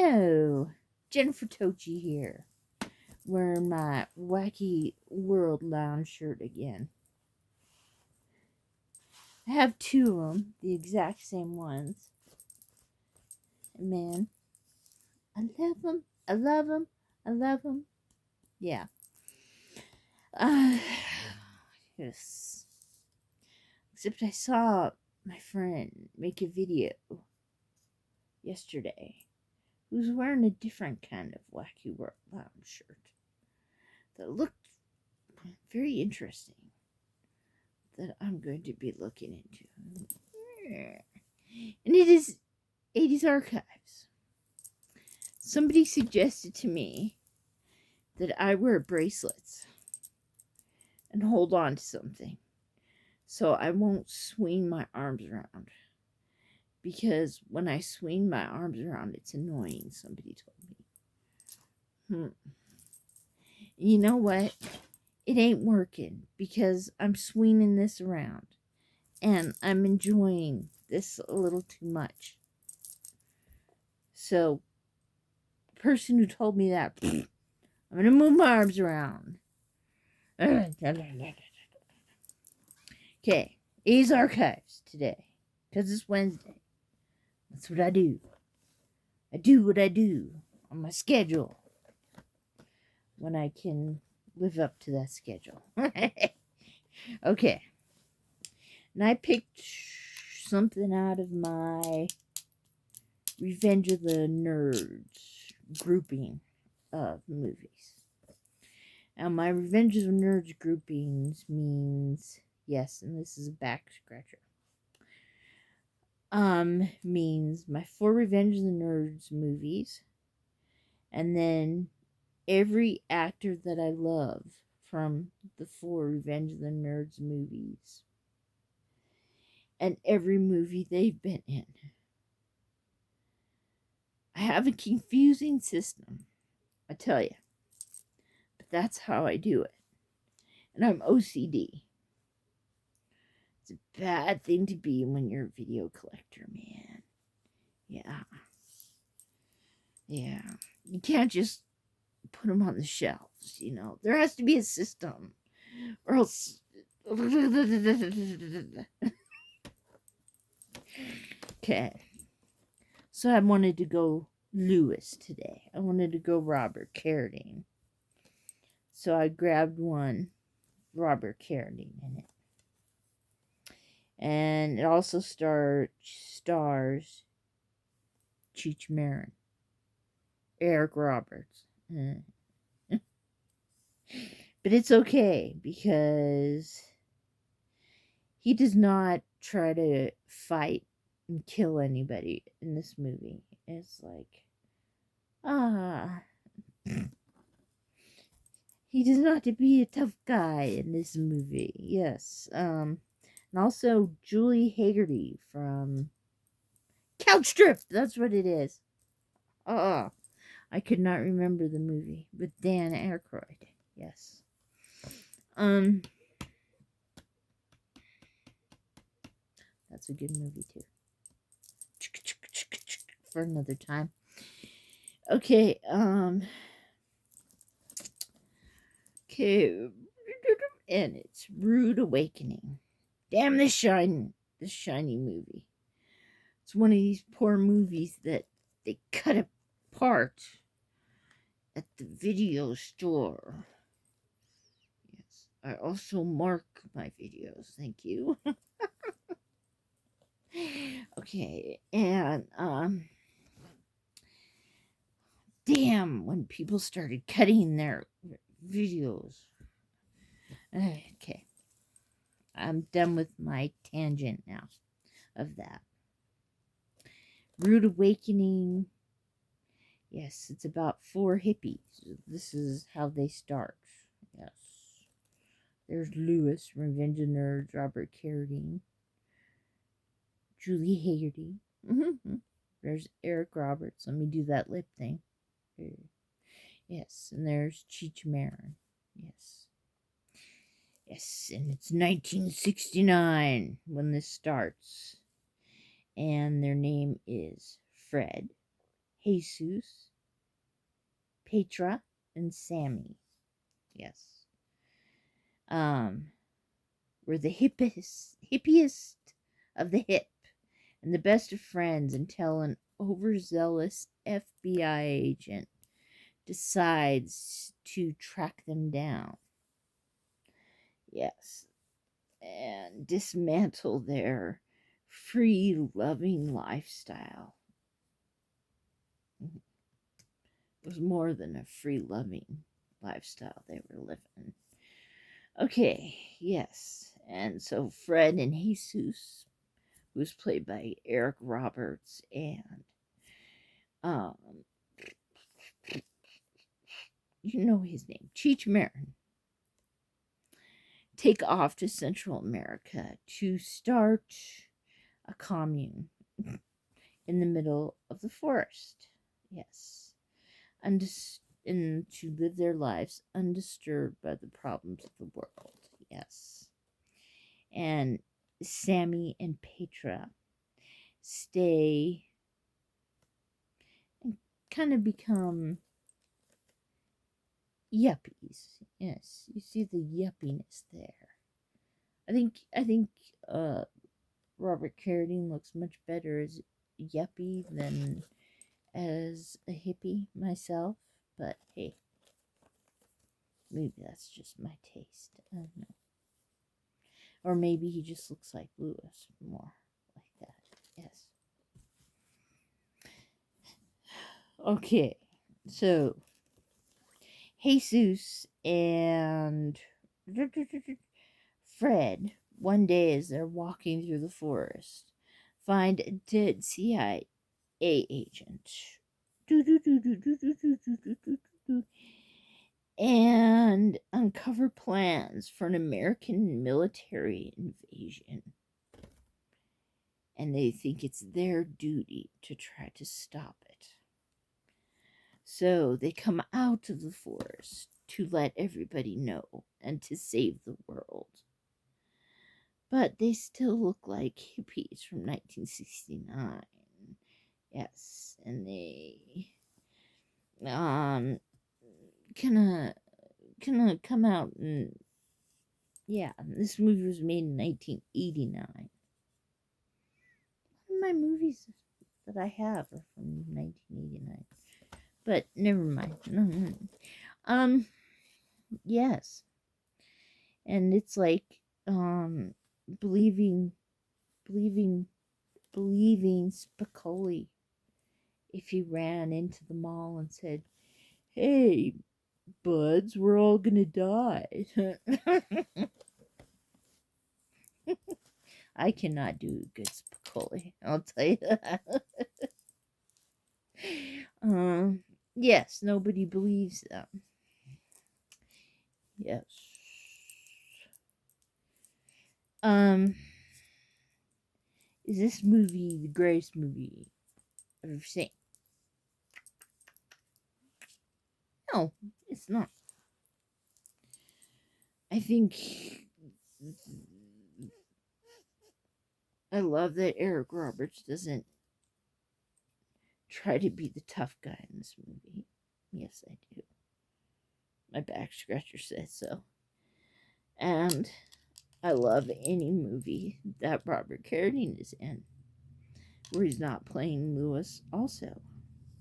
Hello, Jennifer Tochi here, wearing my Wacky World Lounge shirt again. I have two of them, the exact same ones. And man, I love them, I love them, I love them. Yeah. Yes. Except I saw my friend make a video yesterday who's wearing a different kind of Wacky World Lounge shirt that looked very interesting, that I'm going to be looking into. And it is 80's Archives. Somebody suggested to me that I wear bracelets and hold on to something so I won't swing my arms around. Because when I swing my arms around, it's annoying, somebody told me. You know what? It ain't working because I'm swinging this around and I'm enjoying this a little too much. So, the person who told me that, I'm going to move my arms around. Okay, 80's Archives today because it's Wednesday. That's what I do. I do what I do on my schedule when I can live up to that schedule. Okay. And I picked something out of my Revenge of the Nerds grouping of movies. Now, my Revenge of the Nerds groupings means, yes, and this is a back scratcher, means my 4 Revenge of the Nerds movies, and then every actor that I love from the 4 Revenge of the Nerds movies, and every movie they've been in. I have a confusing system, I tell you, but that's how I do it. And I'm OCD. It's a bad thing to be when you're a video collector, man. Yeah. You can't just put them on the shelves, you know. There has to be a system, or else... Okay. So I wanted to go Lewis today. I wanted to go Robert Carradine. So I grabbed one Robert Carradine in it. And it also stars Cheech Marin, Eric Roberts. But it's okay because he does not try to fight and kill anybody in this movie. It's like, he does not to be a tough guy in this movie. Yes. And also Julie Haggerty from Couch Trip. That's what it is. I could not remember the movie with Dan Aykroyd. Yes. That's a good movie too. For another time. Okay, okay, and it's Rude Awakening. Damn this shiny movie. It's one of these poor movies that they cut apart at the video store. Yes, I also mark my videos. Thank you. Okay, and damn, when people started cutting their videos. Okay, I'm done with my tangent now of that. Rude Awakening. Yes, it's about 4 hippies. This is how they start. Yes. There's Lewis, Revenge of the Nerds, Robert Carradine, Julie Haggerty. There's Eric Roberts. Let me do that lip thing. Yes, and there's Cheech Marin. Yes. Yes, and it's 1969 when this starts. And their name is Fred, Jesus, Petra, and Sammy. Yes. Were the hippiest of the hip and the best of friends until an overzealous FBI agent decides to track them down. Yes. And dismantle their free loving lifestyle. It was more than a free loving lifestyle they were living. Okay, yes. And so Fred and Jesus, who was played by Eric Roberts, and um you know his name, Cheech Marin, take off to Central America to start a commune in the middle of the forest. Yes. And to live their lives undisturbed by the problems of the world. Yes. And Sammy and Petra stay and kind of become yuppies. Yes, you see the yuppiness there. I think Robert Carradine looks much better as a yuppie than as a hippie myself, but hey, maybe that's just my taste. I don't know. Or maybe he just looks like Lewis more like that. Yes. Okay, so Jesus and Fred, one day as they're walking through the forest, find a dead CIA agent. And uncover plans for an American military invasion. And they think it's their duty to try to stop it. So they come out of the forest to let everybody know and to save the world. But they still look like hippies from 1969. Yes, and they kind of come out, and yeah, this movie was made in 1989. One of my movies that I have are from 1989. But never mind. Yes. And it's like believing Spicoli if he ran into the mall and said, "Hey, buds, we're all gonna die." I cannot do a good Spicoli, I'll tell you that. Yes, nobody believes them. Yes. Is this movie the greatest movie I've ever seen? No, it's not. I think I love that Eric Roberts doesn't try to be the tough guy in this movie. Yes, I do. My back scratcher says so. And I love any movie that Robert Carradine is in where he's not playing Lewis also,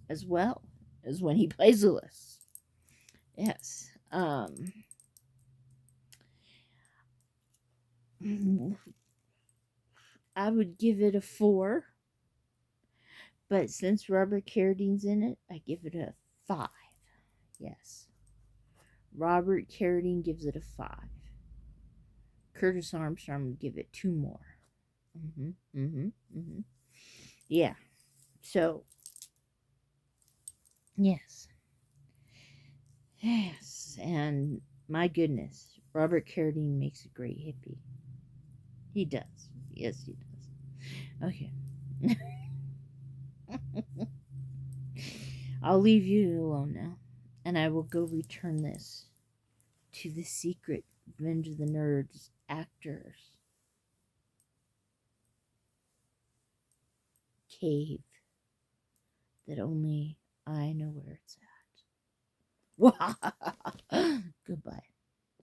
as well as when he plays Lewis. Yes. I would give it a 4. But since Robert Carradine's in it, I give it a 5. Yes. Robert Carradine gives it a 5. Curtis Armstrong would give it 2 more. Yeah. So, yes. Yes. And my goodness, Robert Carradine makes a great hippie. He does. Yes, he does. Okay. I'll leave you alone now, and I will go return this to the secret Revenge of the Nerds actors cave that only I know where it's at.